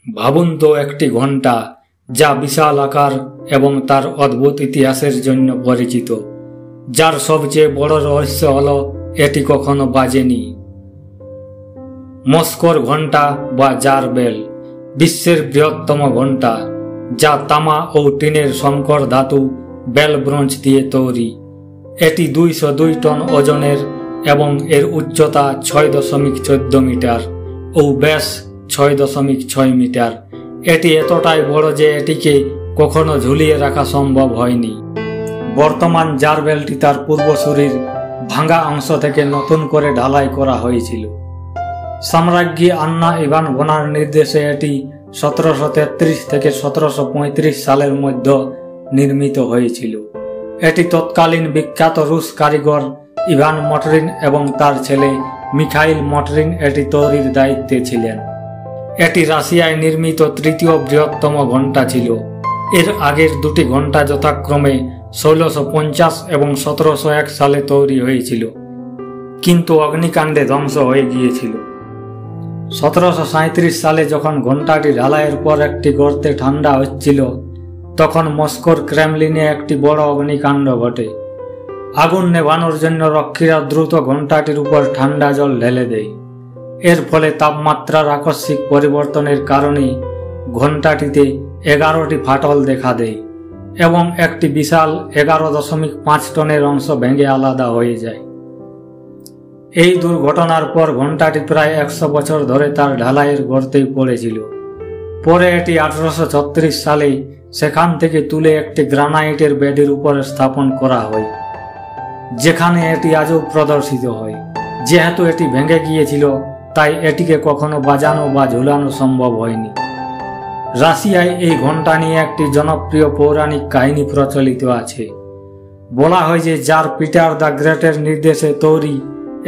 ভাবুন তো, একটি ঘণ্টা যা বিশাল আকার এবং তার অদ্ভুত ইতিহাসের জন্য পরিচিত, যার সবচেয়ে বড় রহস্য হল এটি কখনো বাজেনি। মস্কোর ঘণ্টা বা জার বেল বিশ্বের বৃহত্তম ঘণ্টা, যা তামা ও টিনের সংকর ধাতু বেল ব্রোঞ্জ দিয়ে তৈরি। এটি 202 টন ওজনের এবং এর উচ্চতা 6.14 মিটার ও ব্যাস 6.6 মিটার। এটি এতটাই বড় যে এটিকে কখনো ঝুলিয়ে রাখা সম্ভব হয়নি। বর্তমান জার বেলটি তার পূর্বসূরির ভাঙা অংশ থেকে নতুন করে ঢালাই করা হয়েছিল। সম্রাজ্ঞী আন্না ইভানভনার নির্দেশে এটি 1733 থেকে 1735 সালের মধ্যে নির্মিত হয়েছিল। এটি তৎকালীন বিখ্যাত রুশ কারিগর ইভান মটরিন এবং তার ছেলে মিখাইল মটরিন এটি তৈরির দায়িত্বে ছিলেন। এটি রাশিয়ায় নির্মিত তৃতীয় বৃহত্তম ঘণ্টা ছিল। এর আগের দুটি ঘণ্টা যথাক্রমে 1650 এবং 1701 সালে তৈরি হয়েছিল, কিন্তু অগ্নিকাণ্ডে ধ্বংস হয়ে গিয়েছিল। 1737 সালে যখন ঘণ্টাটি ঢালাইয়ের পর একটি গর্তে ঠান্ডা হচ্ছিল, তখন মস্কোর ক্রেমলিনে একটি বড় অগ্নিকাণ্ড ঘটে। আগুন নেভানোর জন্য রক্ষীরা দ্রুত ঘণ্টাটির উপর ঠান্ডা জল ঢেলে দেয়। এর ফলে তাপমাত্রার আকস্মিক পরিবর্তনের কারণে ঘণ্টাটিতে 11টি ফাটল দেখা দেয় এবং একটি বিশাল 11.5 টনের অংশ ভেঙে আলাদা হয়ে যায়। এই দুর্ঘটনার পর ঘণ্টাটি প্রায় 100 বছর ধরে তার ঢালাইয়ের গর্তেই পড়েছিল। পরে এটি 1836 সালে সেখান থেকে তুলে একটি গ্রানাইটের বেদির উপরে স্থাপন করা হয়, যেখানে এটি আজও প্রদর্শিত হয়। যেহেতু এটি ভেঙে গিয়েছিল, তাই এটিকে কখনো বাজানো বা ঝুলানো সম্ভব হয়নি। রাশিয়ায় এই ঘণ্টা নিয়ে একটি জনপ্রিয় পৌরাণিক কাহিনী প্রচলিত আছে। বলা হয় যে জার পিটার দ্য গ্রেটের নির্দেশে তৈরি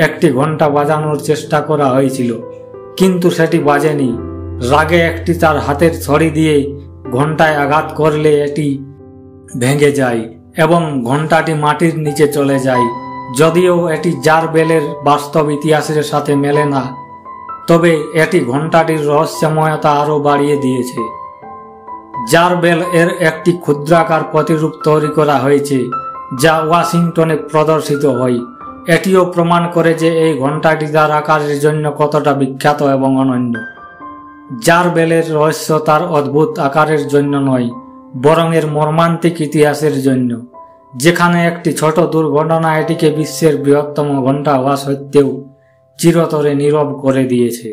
একটি ঘণ্টা বাজানোর চেষ্টা করা হয়েছিল, কিন্তু সেটি বাজেনি। রাগে একটি তার হাতের ছড়ি দিয়ে ঘণ্টায় আঘাত করলে এটি ভেঙে যায় এবং ঘণ্টাটি মাটির নিচে চলে যায়। যদিও এটি জার বেলের বাস্তব ইতিহাসের সাথে মেলে না, তবে এটি ঘণ্টাটির রহস্যময়তা আরও বাড়িয়ে দিয়েছে। জার বেল এর একটি ক্ষুদ্রাকার প্রতিরূপ তৈরি করা হয়েছে, যা ওয়াশিংটনে প্রদর্শিত হয়। এটিও প্রমাণ করে যে এই ঘণ্টাটি তার আকারের জন্য কতটা বিখ্যাত এবং অনন্য। জার বেলের রহস্য তার অদ্ভুত আকারের জন্য নয়, বরং এর মর্মান্তিক ইতিহাসের জন্য, যেখানে একটি ছোট দুর্ঘটনা এটিকে বিশ্বের বৃহত্তম ঘণ্টা হওয়া সত্ত্বেও চিরতরে নীরব করে দিয়েছে।